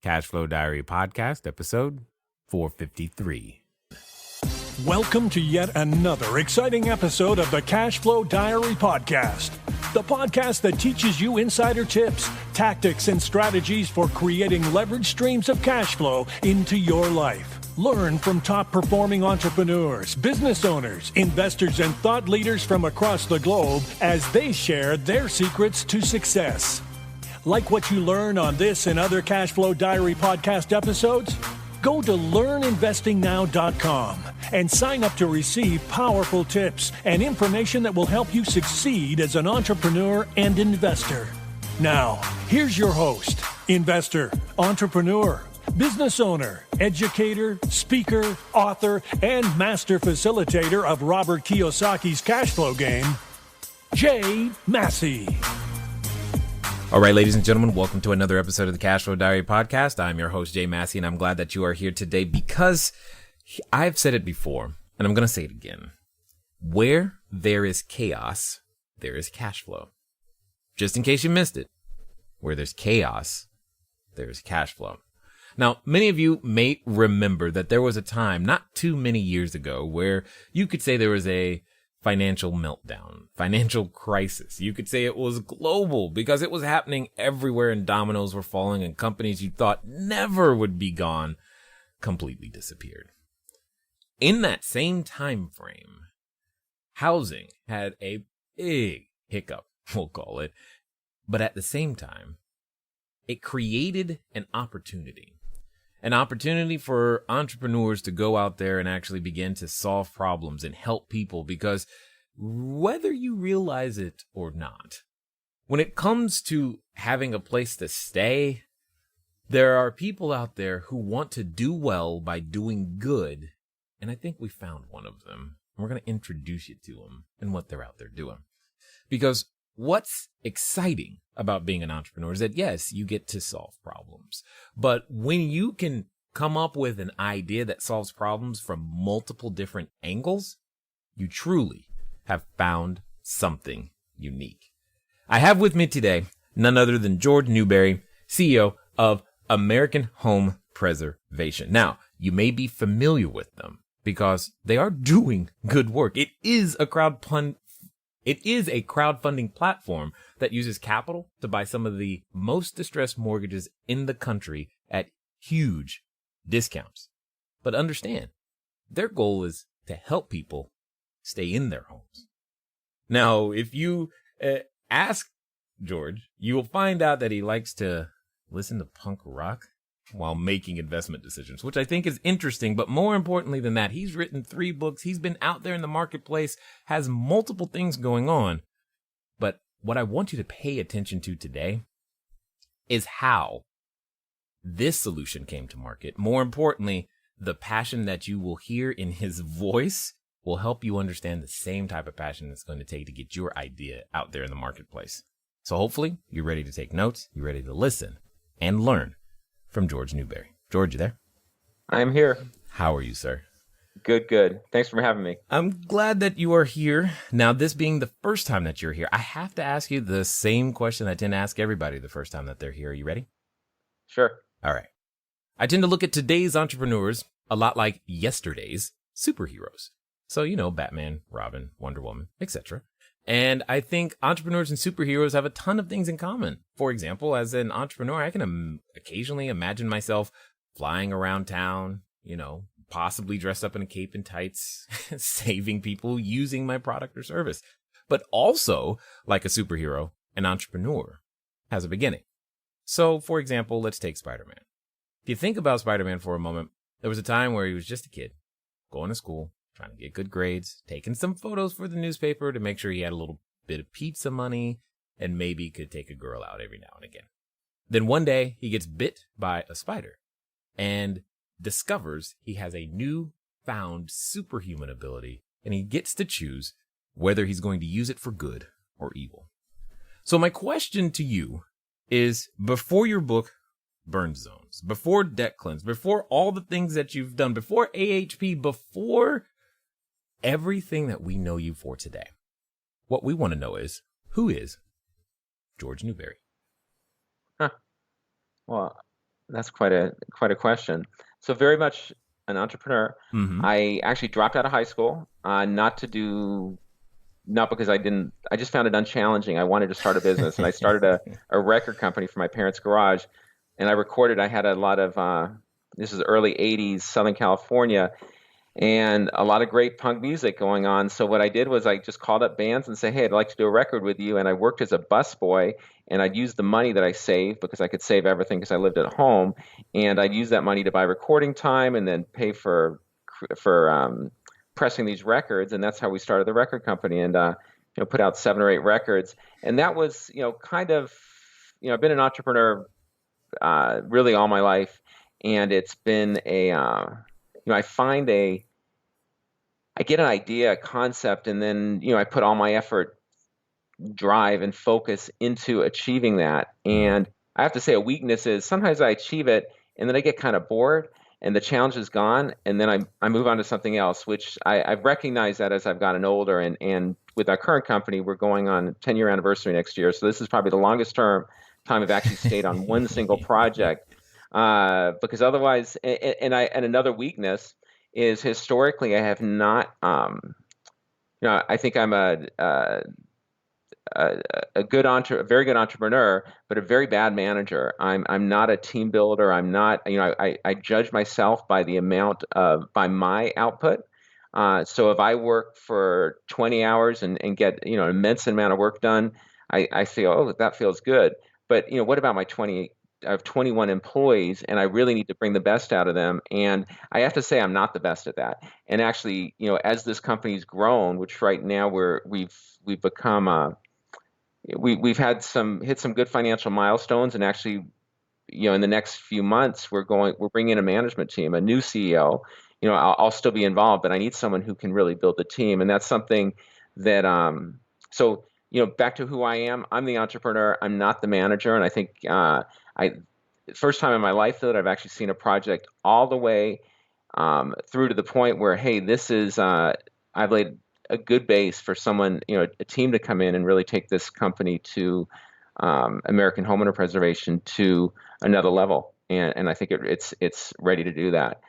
CashFlow Diary Podcast, episode 453. Welcome to yet another exciting episode of the CashFlow Diary Podcast, the podcast that teaches you insider tips, tactics, and strategies for creating leverage streams of cash flow into your life. Learn from top-performing entrepreneurs, business owners, investors, and thought leaders from across the globe as they share their secrets to success. Like what you learn on this and other CashFlow Diary Podcast episodes? Go to learninvestingnow.com and sign up to receive powerful tips and information that will help you succeed as an entrepreneur and investor. Now, here's your host, investor, entrepreneur, business owner, educator, speaker, author, and master facilitator of Robert Kiyosaki's cash flow game, Jay Massey. All right, ladies and gentlemen, welcome to another episode of the CashFlow Diary Podcast. I'm your host, Jay Massey, and I'm glad that you are here today because I've said it before, and I'm going to say it again. Where there is chaos, there is cash flow. Just in case you missed it, where there's chaos, there is cash flow. Now, many of you may remember that there was a time not too many years ago where you could say there was a financial meltdown, financial crisis. You could say it was global because it was happening everywhere and dominoes were falling and companies you thought never would be gone completely disappeared. In that same time frame, housing had a big hiccup, we'll call it, but at the same time, it created an opportunity for entrepreneurs to go out there and actually begin to solve problems and help people, because whether you realize it or not, when it comes to having a place to stay, there are people out there who want to do well by doing good. And I think we found one of them. We're going to introduce you to them and what they're out there doing. Because what's exciting about being an entrepreneur is that, yes, you get to solve problems. But when you can come up with an idea that solves problems from multiple different angles, you truly have found something unique. I have with me today none other than George Newberry, CEO of American Home Preservation. Now, you may be familiar with them because they are doing good work. It is a crowdfunding platform that uses capital to buy some of the most distressed mortgages in the country at huge discounts. But understand, their goal is to help people stay in their homes. Now, if you ask George, you will find out that he likes to listen to punk rock while making investment decisions, which I think is interesting. But more importantly than that, he's written 3 books. He's been out there in the marketplace, has multiple things going on. But what I want you to pay attention to today is how this solution came to market. More importantly, the passion that you will hear in his voice will help you understand the same type of passion it's going to take to get your idea out there in the marketplace. So hopefully you're ready to take notes, you're ready to listen and learn from George Newberry. George, you there? I'm here. How are you, sir? Good. Thanks for having me. I'm glad that you are here. Now, this being the first time that you're here, I have to ask you the same question I tend to ask everybody the first time that they're here. Are you ready? Sure. All right. I tend to look at today's entrepreneurs a lot like yesterday's superheroes. So, Batman, Robin, Wonder Woman, etc. And I think entrepreneurs and superheroes have a ton of things in common. For example, as an entrepreneur, I can occasionally imagine myself flying around town, possibly dressed up in a cape and tights, saving people using my product or service. But also, like a superhero, an entrepreneur has a beginning. So, for example, let's take Spider-Man. If you think about Spider-Man for a moment, there was a time where he was just a kid, going to school, trying to get good grades, taking some photos for the newspaper to make sure he had a little bit of pizza money, and maybe could take a girl out every now and again. Then one day, he gets bit by a spider and discovers he has a newfound superhuman ability, and he gets to choose whether he's going to use it for good or evil. So my question to you is, before your book, Burn Zones, before Debt Cleanse, before all the things that you've done, before AHP, before everything that we know you for today, what we want to know is, who is George Newberry? Well, That's quite a question. So very much an entrepreneur. Mm-hmm. I actually dropped out of high school, not because I just found it unchallenging. I wanted to start a business, and I started a record company for my parents' garage, and I had a lot of, this is early 80s, Southern California, and a lot of great punk music going on. So what I did was I just called up bands and say, hey, I'd like to do a record with you. And I worked as a busboy, and I'd use the money that I saved, because I could save everything because I lived at home. And I'd use that money to buy recording time and then pay for pressing these records. And that's how we started the record company, and put out 7 or 8 records. And that was, kind of, I've been an entrepreneur really all my life. And it's been I get an idea, a concept, and then, I put all my effort, drive, and focus into achieving that. And I have to say, a weakness is sometimes I achieve it and then I get kind of bored and the challenge is gone. And then I move on to something else, which I've recognized that as I've gotten older. And with our current company, we're going on a 10-year anniversary next year. So this is probably the longest time I've actually stayed on one single project. Because otherwise, and another weakness is historically I have not, I think I'm a very good entrepreneur, but a very bad manager. I'm not a team builder. I'm not, I judge myself by by my output. So if I work for 20 hours and get, an immense amount of work done, I feel, oh, that feels good. But, what about I have 21 employees, and I really need to bring the best out of them. And I have to say, I'm not the best at that. And actually, as this company's grown, which right now we've become, we've hit some good financial milestones. And actually, in the next few months, we're bringing in a management team, a new CEO. I'll still be involved, but I need someone who can really build the team. And that's something that, so, back to who I am. I'm the entrepreneur. I'm not the manager. And I think, first time in my life that I've actually seen a project all the way through to the point where, hey, this is I've laid a good base for someone, a team to come in and really take this company to American homeowner preservation to another level, and I think it's ready to do that.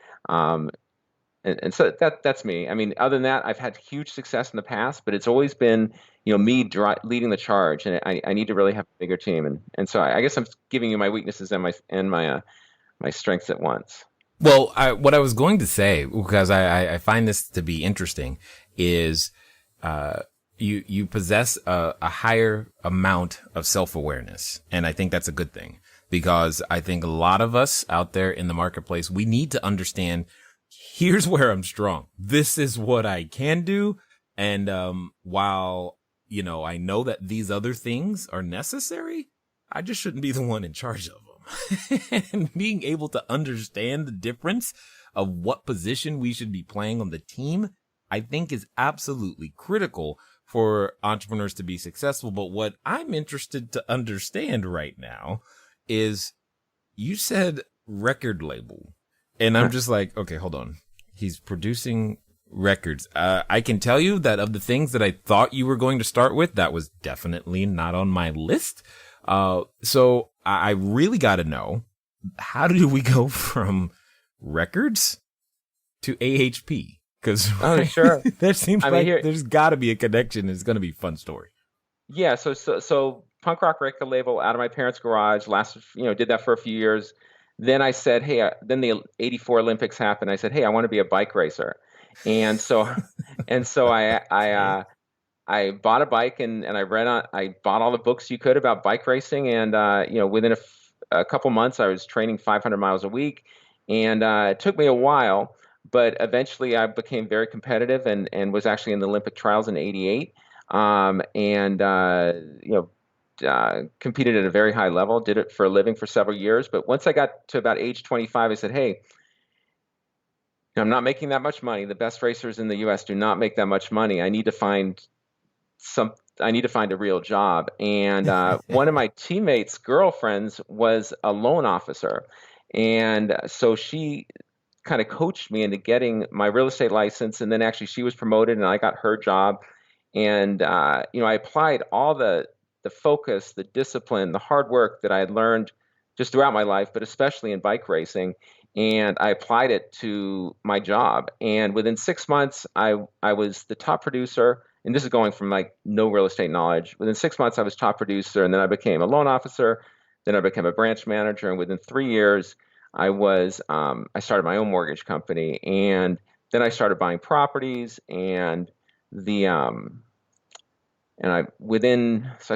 And so that's me. I mean, other than that, I've had huge success in the past, but it's always been, me leading the charge, and I need to really have a bigger team. And so I guess I'm giving you my weaknesses and my strengths at once. Well, what I was going to say, because I find this to be interesting, is you possess a higher amount of self-awareness, and I think that's a good thing, because I think a lot of us out there in the marketplace, we need to understand, here's where I'm strong. This is what I can do. And while, I know that these other things are necessary, I just shouldn't be the one in charge of them. And being able to understand the difference of what position we should be playing on the team, I think is absolutely critical for entrepreneurs to be successful. But what I'm interested to understand right now is, you said record label. And I'm just like, okay, hold on. He's producing records. I can tell you that of the things that I thought you were going to start with, that was definitely not on my list. So I really got to know, how do we go from records to AHP? Because sure. There seems there's got to be a connection. It's going to be a fun story. Yeah. So punk rock record label out of my parents' garage. Did that for a few years. Then I said, hey, then the '84 Olympics happened. I said, hey, I want to be a bike racer. And so I bought a bike and I bought all the books you could about bike racing. And, within a couple months, I was training 500 miles a week. And it took me a while, but eventually I became very competitive and was actually in the Olympic trials in '88. Competed at a very high level, did it for a living for several years. But once I got to about age 25, I said, hey, I'm not making that much money. The best racers in the U.S. do not make that much money. I need to find a real job. And one of my teammates' girlfriends was a loan officer. And so she kind of coached me into getting my real estate license. And then actually she was promoted and I got her job. And, I applied all the focus, the discipline, the hard work that I had learned just throughout my life, but especially in bike racing. And I applied it to my job. And within 6 months, I was the top producer. And this is going from like no real estate knowledge. Within 6 months, I was top producer, and then I became a loan officer. Then I became a branch manager, and within 3 years, I started my own mortgage company, and then I started buying properties, and the so I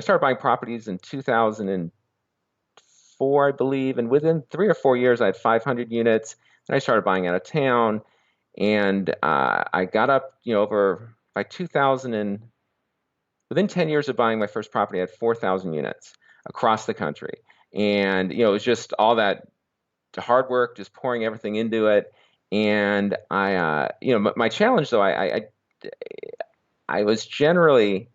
started buying properties in 2004, I believe, and within 3 or 4 years, I had 500 units. Then I started buying out of town, and I got up, over by 2000 and within 10 years of buying my first property, I had 4,000 units across the country. And, it was just all that hard work, just pouring everything into it. And my challenge though, I was generally,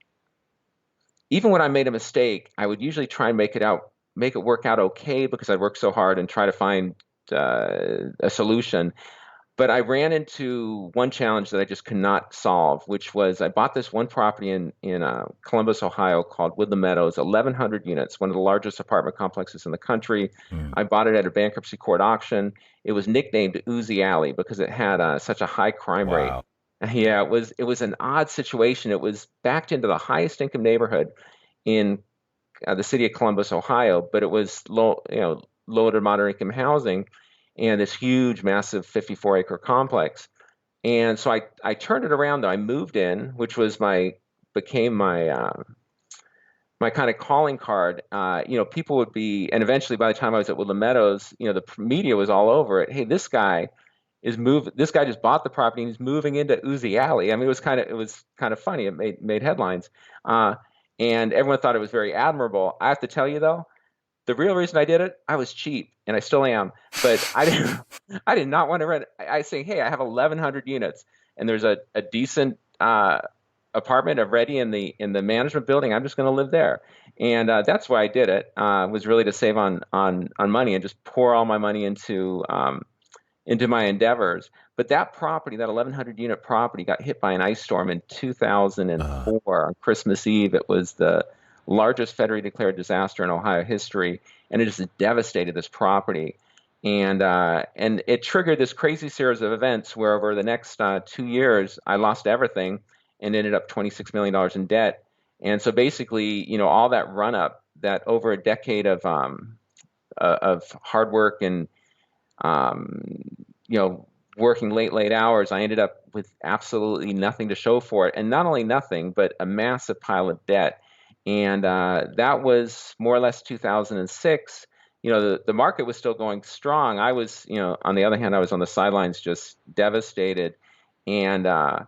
even when I made a mistake, I would usually try and make it work out okay, because I worked so hard and try to find a solution. But I ran into one challenge that I just could not solve, which was I bought this one property in Columbus, Ohio, called Woodland Meadows, 1,100 units, one of the largest apartment complexes in the country. I bought it at a bankruptcy court auction. It was nicknamed Uzi Alley because it had such a high crime rate. Yeah, it was an odd situation. It was backed into the highest income neighborhood in the city of Columbus, Ohio, but it was low to moderate income housing, and this huge, massive 54-acre complex. And so I turned it around, though. I moved in, which became my kind of calling card. People would be, and eventually by the time I was at Woodland Meadows, the media was all over it. Hey, this guy just bought the property and he's moving into Uzi Alley. I mean, it was kind of funny. It made headlines. And everyone thought it was very admirable. I have to tell you, though, the real reason I did it, I was cheap, and I still am. But I did not want to rent. I say, hey, I have 1,100 units, and there's a decent apartment already in the management building. I'm just going to live there, and that's why I did it. Was really to save on money and just pour all my money into my endeavors. But that property, that 1,100 unit property, got hit by an ice storm in 2004 on Christmas Eve. It was the largest federally declared disaster in Ohio history, and it just devastated this property. And it triggered this crazy series of events where over the next 2 years, I lost everything and ended up $26 million in debt. And so basically, all that run up, that over a decade of hard work and working late hours, I ended up with absolutely nothing to show for it. And not only nothing, but a massive pile of debt. And that was more or less 2006. The market was still going strong. I was, on the other hand, I was on the sidelines, just devastated. And I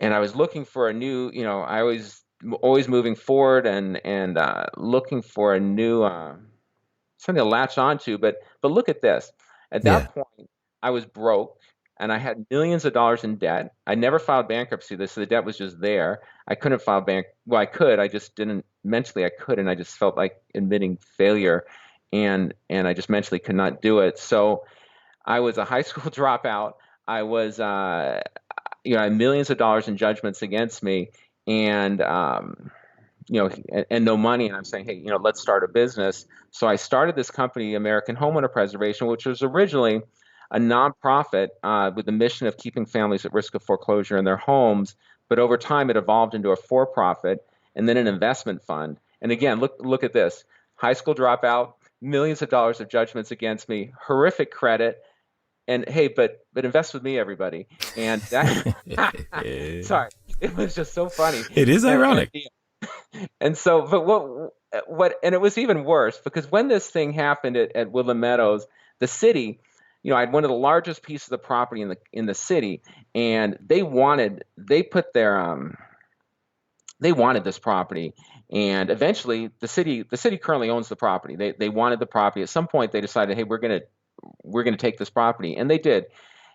was looking for a new, I was always moving forward and looking for a new something to latch onto. But look at this. At that point, I was broke. And I had millions of dollars in debt. I never filed bankruptcy. So the debt was just there. I couldn't file well, I could. I just didn't. Mentally, I could, and I just felt like admitting failure, and I just mentally could not do it. So I was a high school dropout. I was, I had millions of dollars in judgments against me, and and no money. And I'm saying, hey, let's start a business. So I started this company, American Homeowner Preservation, which was originally a nonprofit with the mission of keeping families at risk of foreclosure in their homes. But over time, it evolved into a for-profit and then an investment fund. And again, look at this. High school dropout, millions of dollars of judgments against me, horrific credit. And hey, but invest with me, everybody. And that, sorry, it was just so funny. It is ironic. And so, but and it was even worse because when this thing happened at Woodland Meadows, the city, I had one of the largest pieces of the property in the city, and they wanted this property, and eventually the city currently owns the property. They wanted the property. At some point, they decided, hey, we're gonna take this property, and they did,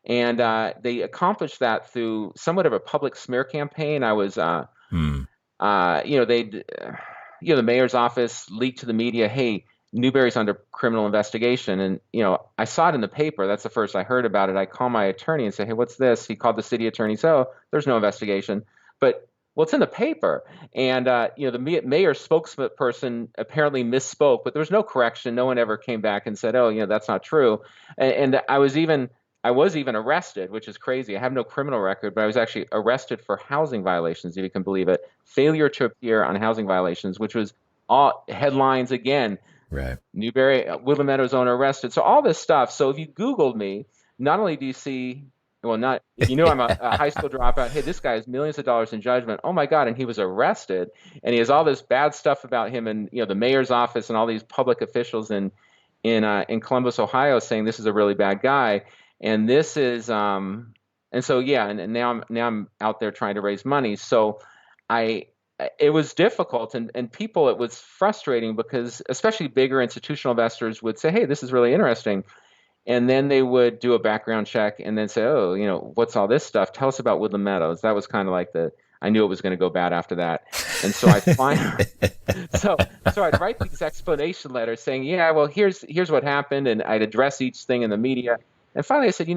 and they accomplished that through somewhat of a public smear campaign. I was, the mayor's office leaked to the media, hey, Newberry's under criminal investigation. And, I saw it in the paper. That's the first I heard about it. I call my attorney and say, hey, what's this? He called the city attorney. So there's no investigation. But Well, it's in the paper. And, the mayor spokesperson apparently misspoke, but there was no correction. No one ever came back and said, oh, that's not true. And I was even arrested, which is crazy. I have no criminal record, but I was actually arrested for housing violations, if you can believe it. Failure to appear on housing violations, which was all headlines again. Right. Newberry, Woodland Meadows owner arrested. So all this stuff. So if you Googled me, not only do you see, well, not, I'm a high school dropout. Hey, this guy has millions of dollars in judgment. Oh my God. And he was arrested, and he has all this bad stuff about him, and, the mayor's office and all these public officials in Columbus, Ohio, saying this is a really bad guy. And this is, and so, yeah. And now I'm out there trying to raise money. So it was difficult, and people, it was frustrating because especially bigger institutional investors would say, hey, this is really interesting. And then they would do a background check and then say, oh, what's all this stuff? Tell us about Woodland Meadows. That was kind of like I knew it was going to go bad after that. And so I finally, so I'd write these explanation letters saying, yeah, well, here's what happened. And I'd address each thing in the media. And finally I said,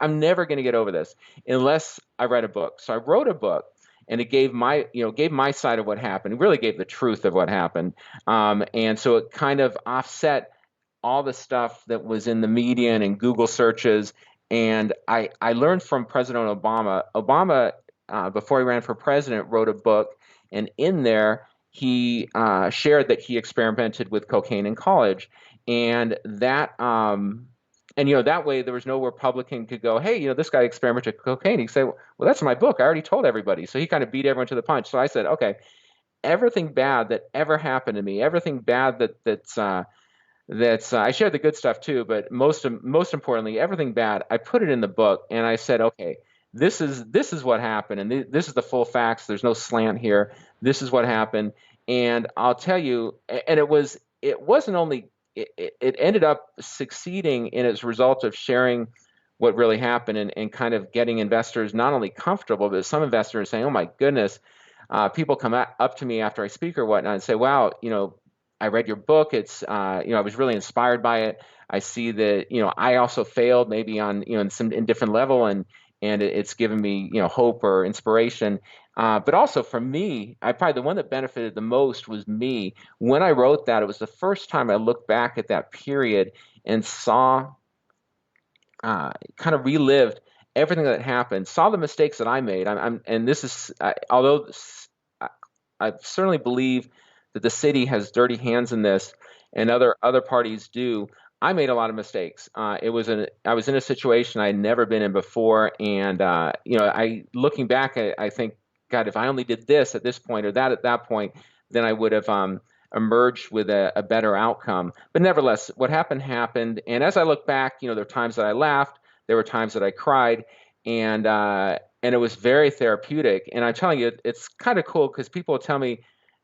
I'm never going to get over this unless I write a book. So I wrote a book. And it gave my side of what happened. It really gave the truth of what happened. And so it kind of offset all the stuff that was in the media and in Google searches. And I learned from President Obama. Obama, before he ran for president, wrote a book. And in there, he shared that he experimented with cocaine in college. And that that way there was no Republican could go, hey, this guy experimented with cocaine. He'd say, well, that's my book. I already told everybody. So he kind of beat everyone to the punch. So I said, okay, everything bad that ever happened to me, everything bad that's I shared the good stuff too, but most importantly, everything bad, I put it in the book. And I said, okay, this is what happened. And this is the full facts. There's no slant here. This is what happened. And I'll tell you, and it wasn't only, it ended up succeeding in its result of sharing what really happened and kind of getting investors not only comfortable, but some investors saying, oh my goodness, people come up to me after I speak or whatnot and say, wow, I read your book. It's, I was really inspired by it. I see that, I also failed maybe on, in different level, and it's given me, hope or inspiration. But also for me, probably the one that benefited the most was me. When I wrote that, it was the first time I looked back at that period and saw, kind of relived everything that happened, saw the mistakes that I made. And this is, although I certainly believe that the city has dirty hands in this, and other parties do. I made a lot of mistakes. I was in a situation I had never been in before, and looking back, I think, God, if I only did this at this point or that at that point, then I would have emerged with a better outcome. But nevertheless, what happened. And as I look back, there were times that I laughed, there were times that I cried, and it was very therapeutic. And I'm telling you, it's kind of cool because people tell me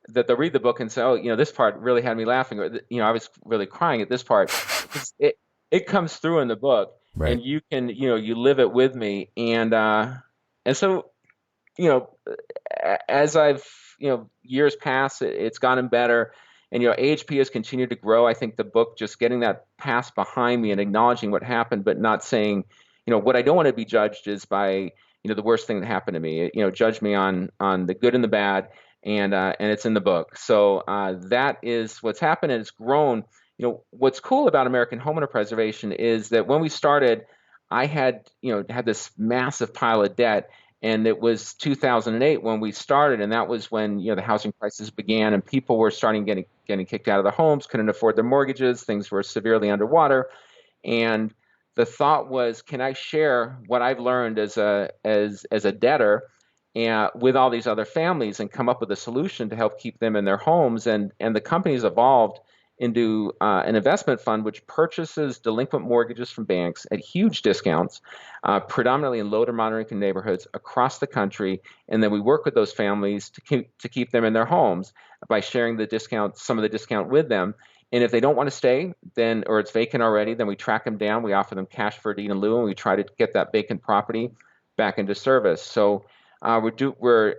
that they'll read the book and say, oh, this part really had me laughing, or, I was really crying at this part. It comes through in the book, right. And you can, you live it with me. And so, as I've, years pass, it's gotten better. And, AHP has continued to grow. I think the book, just getting that past behind me and acknowledging what happened, but not saying, what I don't want to be judged is by, the worst thing that happened to me. Judge me on the good and the bad. And it's in the book. So that is what's happened, and it's grown. What's cool about American homeowner preservation is that when we started, I had this massive pile of debt, and it was 2008 when we started, and that was when the housing crisis began, and people were starting getting kicked out of their homes, couldn't afford their mortgages, things were severely underwater, and the thought was, can I share what I've learned as a debtor and with all these other families and come up with a solution to help keep them in their homes? And the company's evolved into an investment fund which purchases delinquent mortgages from banks at huge discounts, predominantly in low to moderate income neighborhoods across the country. And then we work with those families to keep them in their homes by sharing some of the discount with them. And if they don't want to stay, or it's vacant already, then we track them down. We offer them cash for a deed in lieu, and we try to get that vacant property back into service. So we're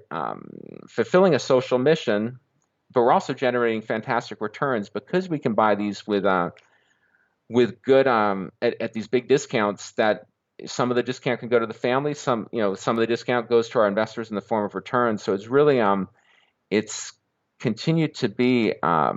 fulfilling a social mission, but we're also generating fantastic returns because we can buy these with good at these big discounts that some of the discount can go to the family. Some of the discount goes to our investors in the form of returns. So it's really it's continued to be a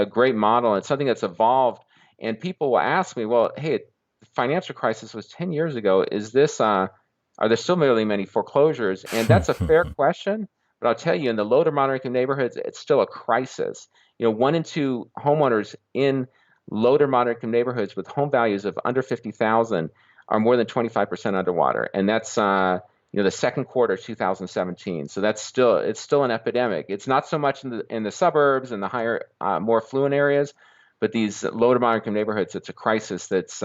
great model. It's something that's evolved. And people will ask me, well, hey, the financial crisis was 10 years ago. Is this are there still really many foreclosures? And that's a fair question. But I'll tell you, in the low to moderate income neighborhoods, it's still a crisis. 1 in 2 homeowners in low to moderate income neighborhoods with home values of under 50,000 are more than 25% underwater, and that's the second quarter of 2017. So it's still an epidemic. It's not so much in the suburbs and the higher, more affluent areas, but these low to moderate income neighborhoods, it's a crisis that's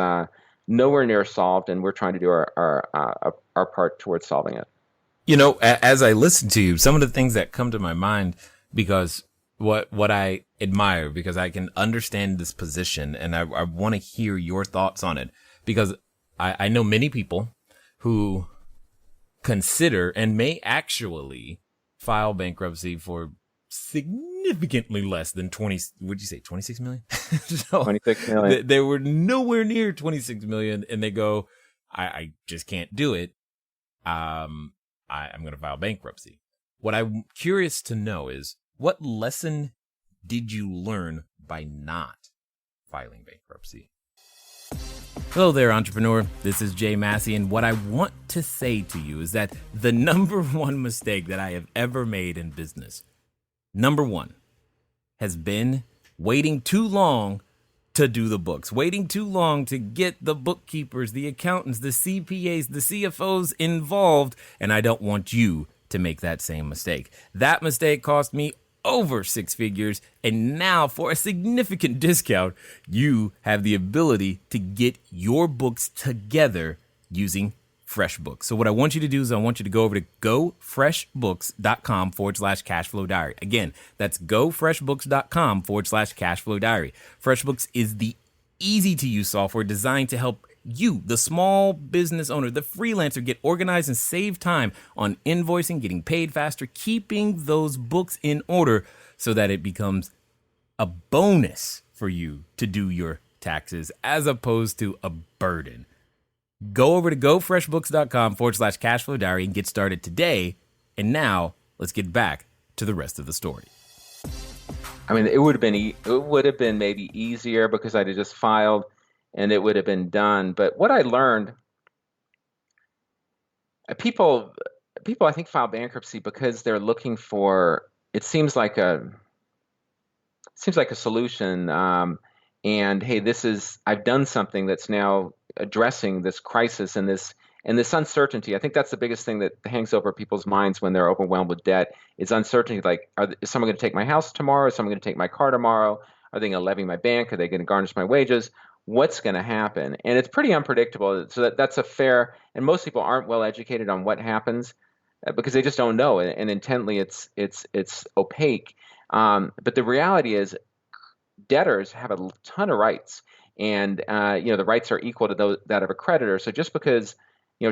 nowhere near solved, and we're trying to do our part towards solving it. As I listen to you, some of the things that come to my mind, because what I admire, because I can understand this position, and I want to hear your thoughts on it, because I know many people who consider and may actually file bankruptcy for significantly less than 26 million? So 26 million. They were nowhere near 26 million, and they go, I just can't do it. I'm going to file bankruptcy. What I'm curious to know is, what lesson did you learn by not filing bankruptcy? Hello there, entrepreneur. This is Jay Massey, and what I want to say to you is that the number one mistake that I have ever made in business, number one, has been waiting too long to do the books, waiting too long to get the bookkeepers, the accountants, the CPAs, the CFOs involved, and I don't want you to make that same mistake. That mistake cost me over 6 figures, and now for a significant discount, you have the ability to get your books together using FreshBooks. So what I want you to do is I want you to go over to gofreshbooks.com/cashflow diary. Again, that's gofreshbooks.com/cashflow diary. FreshBooks is the easy to use software designed to help you, the small business owner, the freelancer, get organized and save time on invoicing, getting paid faster, keeping those books in order so that it becomes a bonus for you to do your taxes as opposed to a burden. Go over to gofreshbooks.com/cashflow diary and get started today. And now let's get back to the rest of the story. I mean, it would have been maybe easier because I'd have just filed and it would have been done. But what I learned, people I think file bankruptcy because they're looking for, it seems like a solution. And hey, I've done something that's now addressing this crisis and this uncertainty. I think that's the biggest thing that hangs over people's minds when they're overwhelmed with debt. Is uncertainty. Like, is someone going to take my house tomorrow? Is someone going to take my car tomorrow? Are they going to levy my bank? Are they going to garnish my wages? What's going to happen? And it's pretty unpredictable. So that's a fair, and most people aren't well educated on what happens because they just don't know. And intently, it's opaque. But the reality is, debtors have a ton of rights, and the rights are equal to that of a creditor. So just because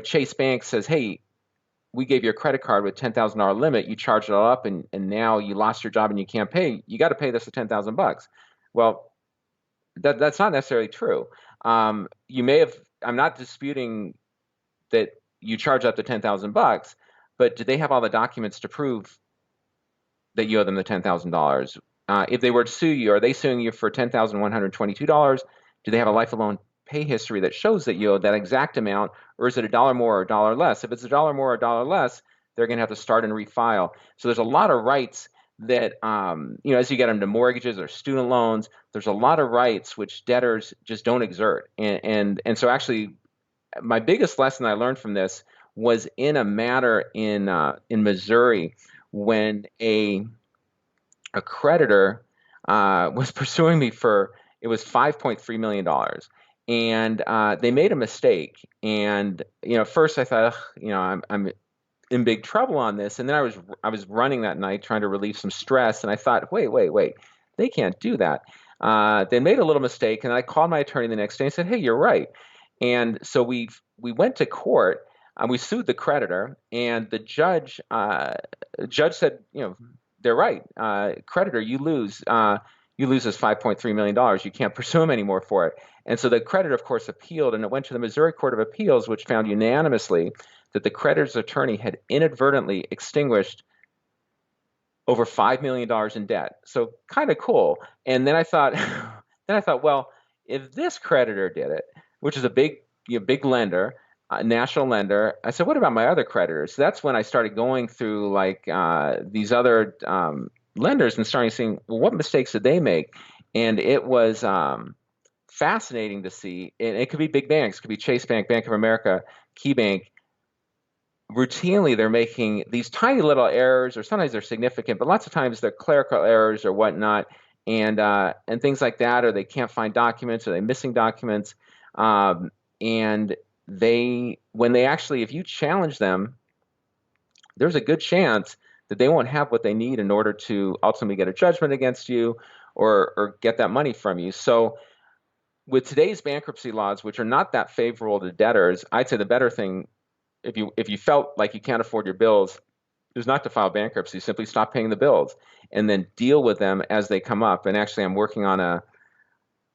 Chase Bank says, hey, we gave you a credit card with $10,000 limit, you charged it all up, and now you lost your job and you can't pay, you got to pay this the $10,000. Well, that's not necessarily true. You may have. I'm not disputing that you charge up to $10,000, but do they have all the documents to prove that you owe them the $10,000? If they were to sue you, are they suing you for $10,122? Do they have a life of loan pay history that shows that you owe that exact amount, or is it $1 more or $1 less? If it's $1 more or $1 less, they're going to have to start and refile. So there's a lot of rights that, as you get into mortgages or student loans, there's a lot of rights which debtors just don't exert. And so actually, my biggest lesson I learned from this was in a matter in Missouri when a creditor was pursuing me for, it was $5.3 million. And they made a mistake. And, first I thought, I'm in big trouble on this. And then I was running that night trying to relieve some stress. And I thought, wait, they can't do that. They made a little mistake. And I called my attorney the next day and said, hey, you're right. And so we went to court. We sued the creditor. And the judge said, they're right. Creditor, you lose. you lose this $5.3 million. You can't pursue him anymore for it. And so the creditor, of course, appealed, and it went to the Missouri Court of Appeals, which found unanimously that the creditor's attorney had inadvertently extinguished over $5 million in debt. So kind of cool. And then I thought, well, if this creditor did it, which is a big lender, national lender, I said, what about my other creditors? So that's when I started going through like these other lenders and starting seeing, well, what mistakes did they make? And it was fascinating to see. And it could be big banks, it could be Chase Bank, Bank of America, KeyBank. Routinely, they're making these tiny little errors, or sometimes they're significant, but lots of times they're clerical errors or whatnot, and things like that, or they can't find documents, or they're missing documents. And when they actually, if you challenge them, there's a good chance that they won't have what they need in order to ultimately get a judgment against you or get that money from you. So with today's bankruptcy laws, which are not that favorable to debtors, I'd say the better thing, if you felt like you can't afford your bills, is not to file bankruptcy. Simply stop paying the bills and then deal with them as they come up. And actually, I'm working on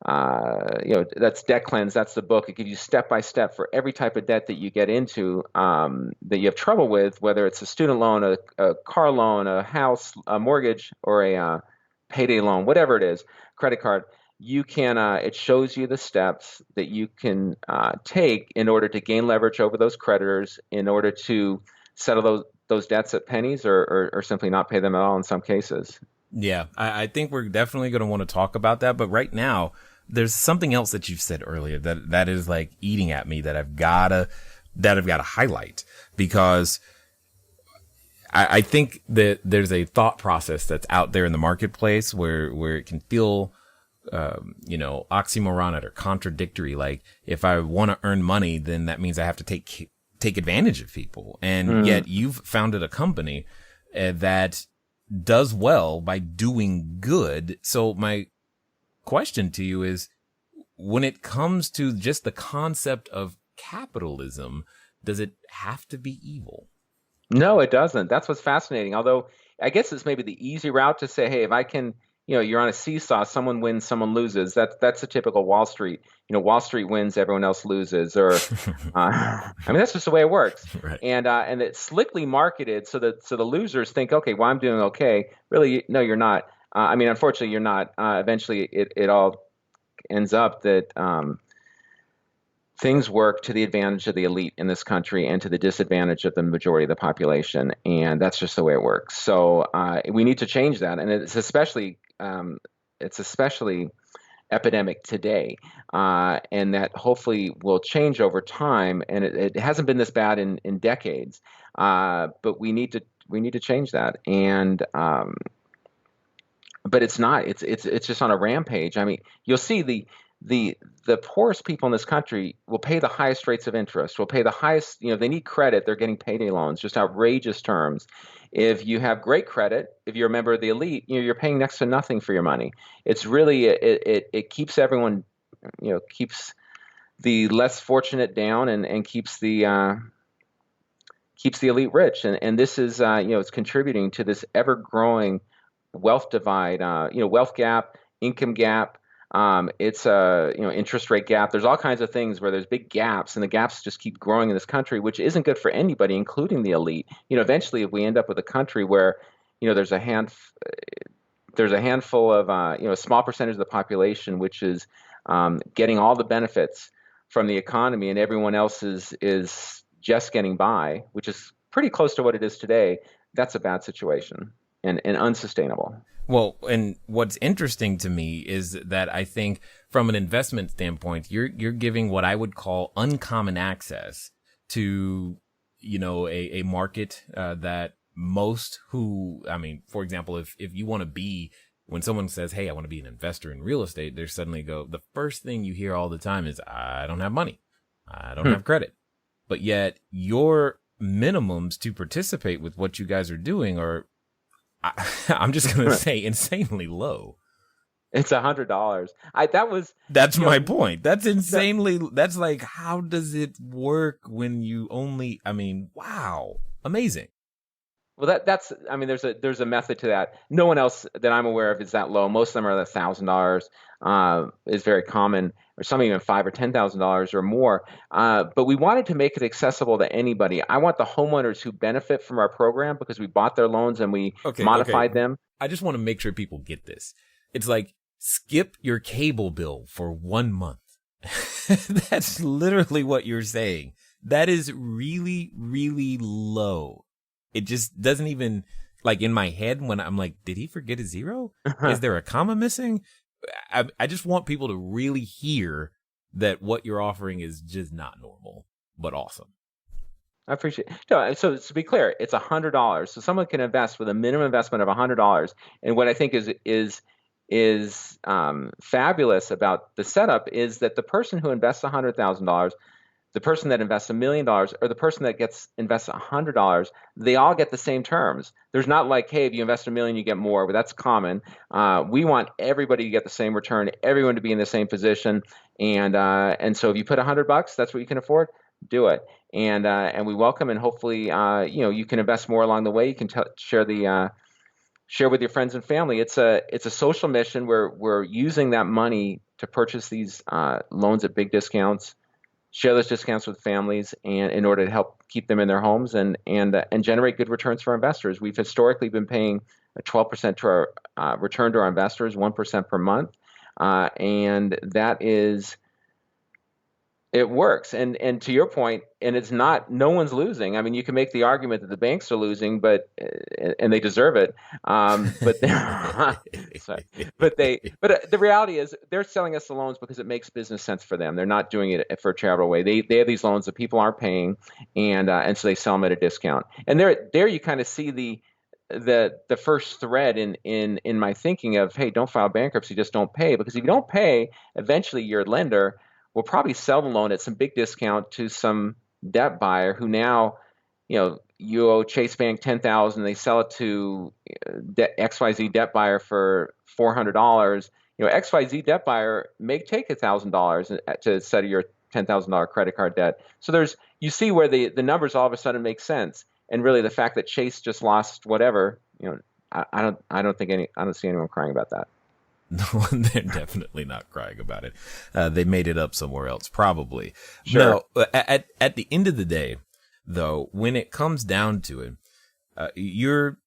that's Debt Cleanse. That's the book. It gives you step by step for every type of debt that you get into, that you have trouble with, whether it's a student loan, a car loan, a house, a mortgage, or a payday loan, whatever it is, credit card. You can, it shows you the steps that you can take in order to gain leverage over those creditors, in order to settle those debts at pennies, or simply not pay them at all in some cases. Yeah, I think we're definitely going to want to talk about that. But right now, there's something else that you've said earlier that is like eating at me that I've got to highlight, because I think that there's a thought process that's out there in the marketplace where it can feel oxymoronic or contradictory. Like, if I want to earn money, then that means I have to take advantage of people. And yet you've founded a company that does well by doing good. So my question to you is, when it comes to just the concept of capitalism, does it have to be evil? No, it doesn't. That's what's fascinating. Although I guess it's maybe the easy route to say, hey, if I can, you're on a seesaw, someone wins, someone loses. That's a typical Wall Street. Wall Street wins, everyone else loses. Or, that's just the way it works. Right. And it's slickly marketed so the losers think, okay, well, I'm doing okay. Really, no, you're not. Unfortunately, you're not. Eventually, it all ends up that things work to the advantage of the elite in this country and to the disadvantage of the majority of the population, and that's just the way it works. So we need to change that, and it's especially epidemic today, and that hopefully will change over time. And it hasn't been this bad in decades, but we need to change that. And but it's not. It's just on a rampage. You'll see the poorest people in this country will pay the highest rates of interest, will pay the highest, they need credit, they're getting payday loans, just outrageous terms. If you have great credit, if you're a member of the elite, you're paying next to nothing for your money. It's really, it keeps everyone, keeps the less fortunate down and keeps the elite rich. And this is, it's contributing to this ever-growing wealth divide, wealth gap, income gap. It's interest rate gap. There's all kinds of things where there's big gaps, and the gaps just keep growing in this country, which isn't good for anybody, including the elite. Eventually, if we end up with a country where, there's a handful of, a small percentage of the population which is getting all the benefits from the economy, and everyone else is just getting by, which is pretty close to what it is today, that's a bad situation and unsustainable. Well, and what's interesting to me is that I think from an investment standpoint, you're giving what I would call uncommon access to, a market that most for example, if you want to be, when someone says, hey, I want to be an investor in real estate, they suddenly the first thing you hear all the time is, I don't have money. I don't have credit. But yet your minimums to participate with what you guys are doing are, I'm just going to say, insanely low. It's $100. That's my point. That's insanely, that's like, how does it work when you only, wow, amazing. Well, that's, I mean, there's a method to that. No one else that I'm aware of is that low. Most of them are $1,000, is very common, or some even $5,000 or $10,000 or more. But we wanted to make it accessible to anybody. I want the homeowners who benefit from our program because we bought their loans and we modified them. I just want to make sure people get this. It's like, skip your cable bill for 1 month. That's literally what you're saying. That is really, really low. It just doesn't even, like, in my head when I'm like, did he forget a zero? Is there a comma missing? I just want people to really hear that what you're offering is just not normal, but awesome. I appreciate it. No, so to be clear, it's $100. So someone can invest with a minimum investment of $100. And what I think is fabulous about the setup is that the person who invests $100,000, the person that invests $1 million, or the person that invests $100, they all get the same terms. There's not like, hey, if you invest $1 million, you get more, but that's common. We want everybody to get the same return, everyone to be in the same position, and so if you put $100, that's what you can afford, do it. And we welcome, and hopefully, you can invest more along the way. You can share with your friends and family. It's a social mission where we're using that money to purchase these loans at big discounts, share those discounts with families, and in order to help keep them in their homes and generate good returns for our investors. We've historically been paying a 12% to our return to our investors, 1% per month, and that is. It works, and to your point, and it's not. No one's losing. I mean, you can make the argument that the banks are losing, and they deserve it. But the reality is they're selling us the loans because it makes business sense for them. They're not doing it for a charitable way. They have these loans that people aren't paying, and so they sell them at a discount. And there you kind of see the first thread in my thinking of, hey, don't file bankruptcy, just don't pay, because if you don't pay, eventually your lender will probably sell the loan at some big discount to some debt buyer who now, you owe Chase Bank $10,000, they sell it to XYZ debt buyer for $400. XYZ debt buyer may take $1,000 to settle your $10,000 credit card debt. So you see where the numbers all of a sudden make sense, and really the fact that Chase just lost whatever, I don't see anyone crying about that. No, they're definitely not crying about it. They made it up somewhere else, probably. Sure. Now, at the end of the day, though, when it comes down to it, you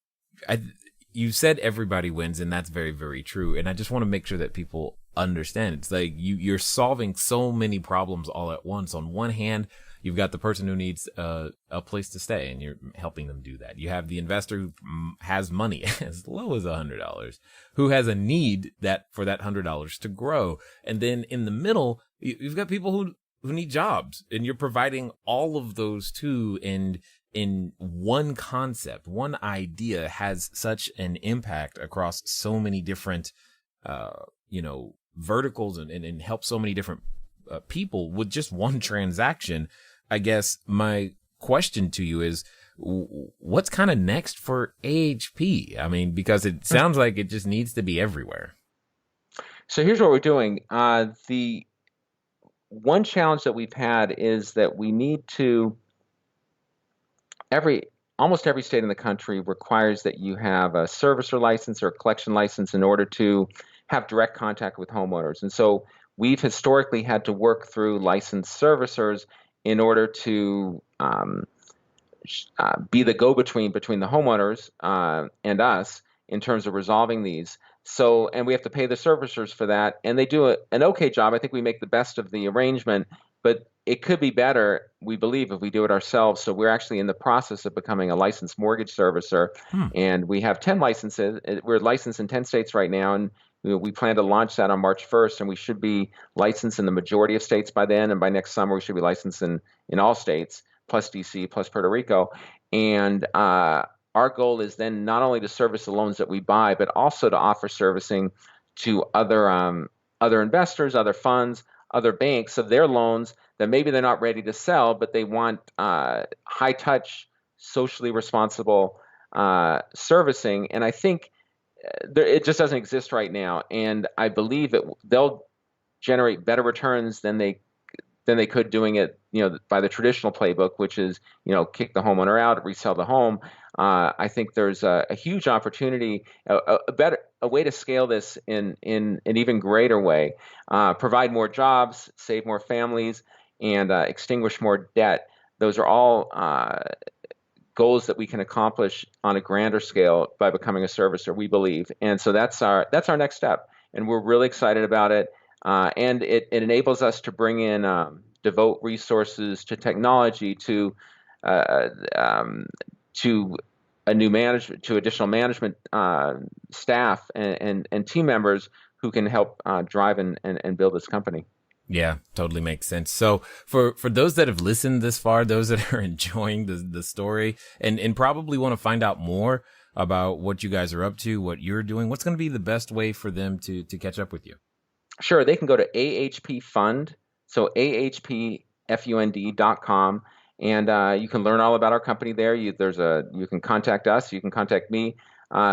said everybody wins, and that's very, very true. And I just want to make sure that people understand. It's like you're solving so many problems all at once. On one hand, you've got the person who needs a place to stay, and you're helping them do that. You have the investor who has money as low as $100, who has a need for that $100 to grow. And then in the middle, you've got people who need jobs, and you're providing all of those too. And in one concept, one idea has such an impact across so many different, verticals and help so many different people with just one transaction. I guess my question to you is, what's kind of next for AHP? I mean, because it sounds like it just needs to be everywhere. So here's what we're doing. The one challenge that we've had is that we need to, almost every state in the country requires that you have a servicer license or a collection license in order to have direct contact with homeowners. And so we've historically had to work through licensed servicers in order to be the go-between between the homeowners and us in terms of resolving these. So, and we have to pay the servicers for that, and they do an okay job. I think we make the best of the arrangement, but it could be better, we believe, if we do it ourselves. So we're actually in the process of becoming a licensed mortgage servicer, and we have 10 licenses. We're licensed in 10 states right now, and we plan to launch that on March 1st, and we should be licensed in the majority of states by then. And by next summer, we should be licensed in all states, plus DC, plus Puerto Rico. And our goal is then not only to service the loans that we buy, but also to offer servicing to other investors, other funds, other banks of their loans that maybe they're not ready to sell, but they want high-touch, socially responsible servicing. And I think it just doesn't exist right now, and I believe they'll generate better returns than they could doing it, by the traditional playbook, which is, kick the homeowner out, resell the home. I think there's a huge opportunity, a way to scale this in an even greater way, provide more jobs, save more families, and extinguish more debt. Those are all goals that we can accomplish on a grander scale by becoming a servicer, we believe. And so that's our next step, and we're really excited about it. And it enables us to bring in, devote resources to technology, to a new management, to additional management staff and team members who can help drive and build this company. Yeah, totally makes sense. So for those that have listened this far, those that are enjoying the story and probably want to find out more about what you guys are up to, what you're doing, what's going to be the best way for them to catch up with you? Sure. They can go to AHP Fund, so AHPFund.com, and you can learn all about our company there. You can contact us. You can contact me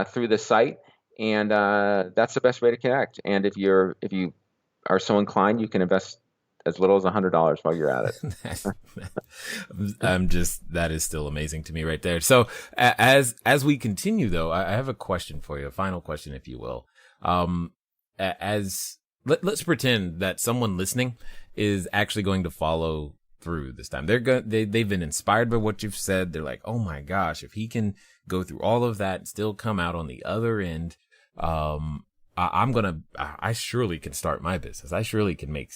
through the site, and that's the best way to connect. And if you are so inclined, you can invest as little as $100 while you're at it. That is still amazing to me right there. So as we continue though, I have a question for you, a final question, if you will. Let's pretend that someone listening is actually going to follow through this time. They've been inspired by what you've said. They're like, oh my gosh, if he can go through all of that and still come out on the other end, I surely can start my business. I surely can make,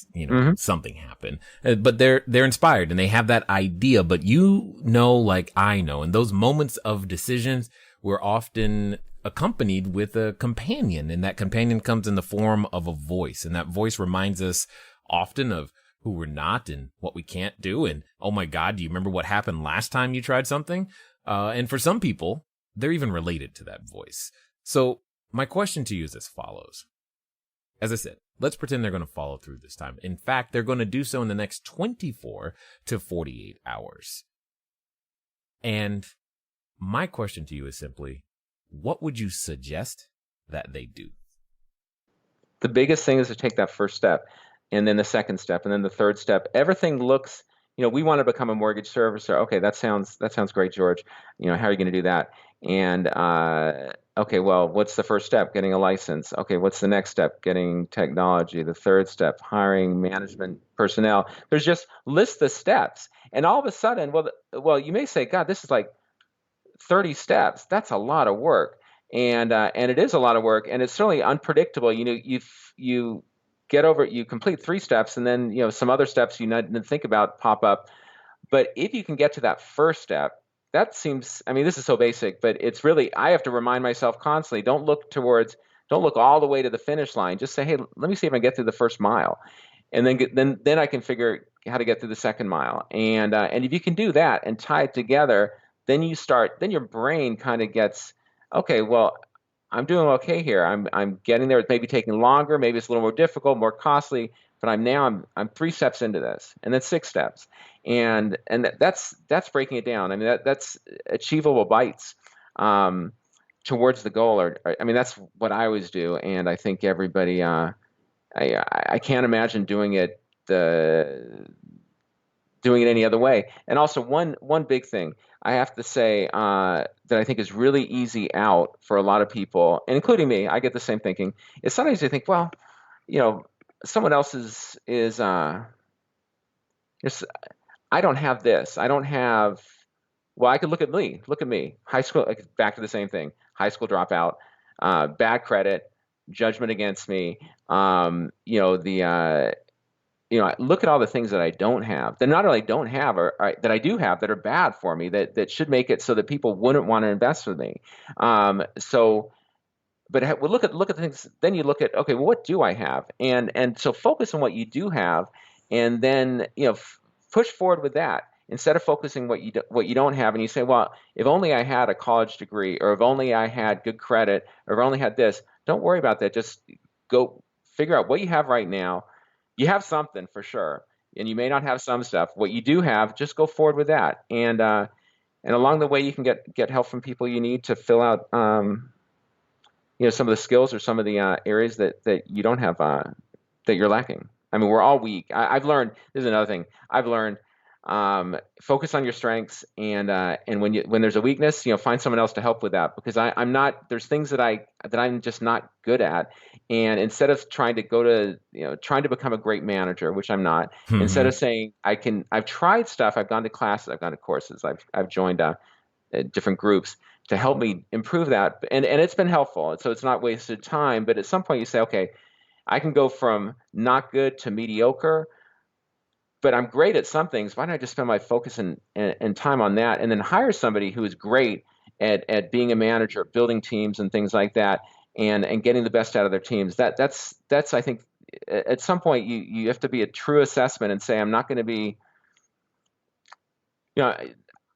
something happen. But they're inspired and they have that idea, but like I know, in those moments of decisions, we're often accompanied with a companion, and that companion comes in the form of a voice. And that voice reminds us often of who we're not and what we can't do. And, oh my God, do you remember what happened last time you tried something? And for some people, they're even related to that voice. So my question to you is as follows. As I said, let's pretend they're going to follow through this time. In fact, they're going to do so in the next 24 to 48 hours. And my question to you is simply, what would you suggest that they do? The biggest thing is to take that first step, and then the second step, and then the third step. Everything looks, we want to become a mortgage servicer. Okay, that sounds great, George. How are you going to do that? And okay, well, what's the first step? Getting a license. Okay, what's the next step? Getting technology. The third step, hiring management personnel. There's just list the steps, and all of a sudden, well, you may say, God, this is like 30 steps. That's a lot of work, and it is a lot of work, and it's certainly unpredictable. You get over it, you complete 3 steps, and then some other steps you didn't think about pop up. But if you can get to that first step, that seems, this is so basic, but it's really, I have to remind myself constantly, don't look all the way to the finish line. Just say, hey, let me see if I can get through the first mile. And then I can figure how to get through the second mile. And if you can do that and tie it together, then your brain kind of gets, okay, well, I'm doing okay here. I'm getting there. It's maybe taking longer. Maybe it's a little more difficult, more costly, but I'm 3 steps into this, and then 6 steps. And that's breaking it down. That's achievable bites towards the goal. Or that's what I always do. And I think everybody, I can't imagine doing it any other way. And also one big thing I have to say that I think is really easy out for a lot of people, and including me, I get the same thinking, is sometimes you think, well, someone else is I don't have this. I don't have, well, I could look at me, high school, back to the same thing, high school dropout, bad credit, judgment against me, look at all the things that I don't have, that not only don't have, or that I do have, that are bad for me, that should make it so that people wouldn't want to invest with me. But look at the things. Then you look at, okay, well, what do I have? And so focus on what you do have, and then push forward with that instead of focusing what you don't have. And you say, well, if only I had a college degree, or if only I had good credit, or if I only had this. Don't worry about that. Just go figure out what you have right now. You have something for sure, and you may not have some stuff. What you do have, just go forward with that. And along the way, you can get help from people you need to fill out, some of the skills or some of the areas that you don't have, that you're lacking. We're all weak. I've learned, this is another thing. I've learned Focus on your strengths, and when there's a weakness, find someone else to help with that, because I'm not, there's things that I'm just not good at, and instead of trying to become a great manager, which I'm not, instead of saying I've tried stuff, I've gone to classes, I've gone to courses, I've joined different groups to help me improve that, and it's been helpful, so it's not wasted time. But at some point you say, okay, I can go from not good to mediocre, but I'm great at some things. Why don't I just spend my focus and time on that, and then hire somebody who is great at being a manager, building teams and things like that, and getting the best out of their teams. That's I think at some point you have to be a true assessment and say, I'm not going to be,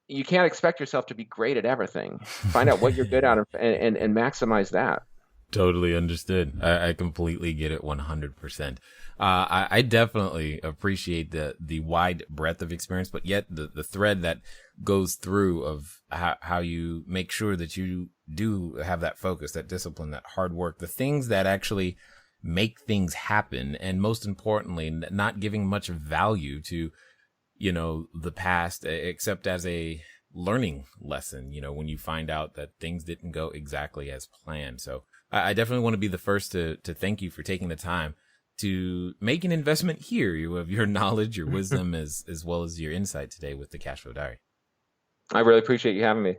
you can't expect yourself to be great at everything. Find out what you're good at and maximize that. Totally understood. I completely get it 100%. I definitely appreciate the wide breadth of experience, but yet the thread that goes through of how you make sure that you do have that focus, that discipline, that hard work, the things that actually make things happen. And most importantly, not giving much value to, the past, except as a learning lesson, when you find out that things didn't go exactly as planned. So I definitely want to be the first to thank you for taking the time to make an investment here of your knowledge, your wisdom, as well as your insight today with the CashFlow Diary. I really appreciate you having me.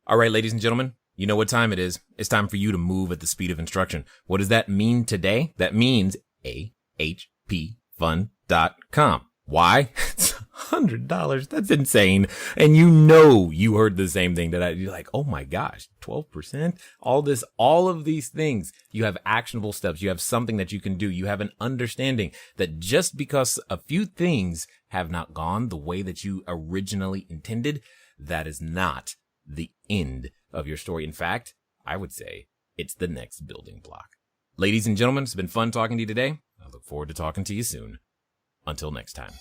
All right, ladies and gentlemen, you know what time it is. It's time for you to move at the speed of instruction. What does that mean today? That means AHPfund.com. Why? It's $100. That's insane. And you heard the same thing that you're like, oh my gosh, 12%, all of these things. You have actionable steps. You have something that you can do. You have an understanding that just because a few things have not gone the way that you originally intended, that is not the end of your story. In fact, I would say it's the next building block. Ladies and gentlemen, it's been fun talking to you today. I look forward to talking to you soon. Until next time.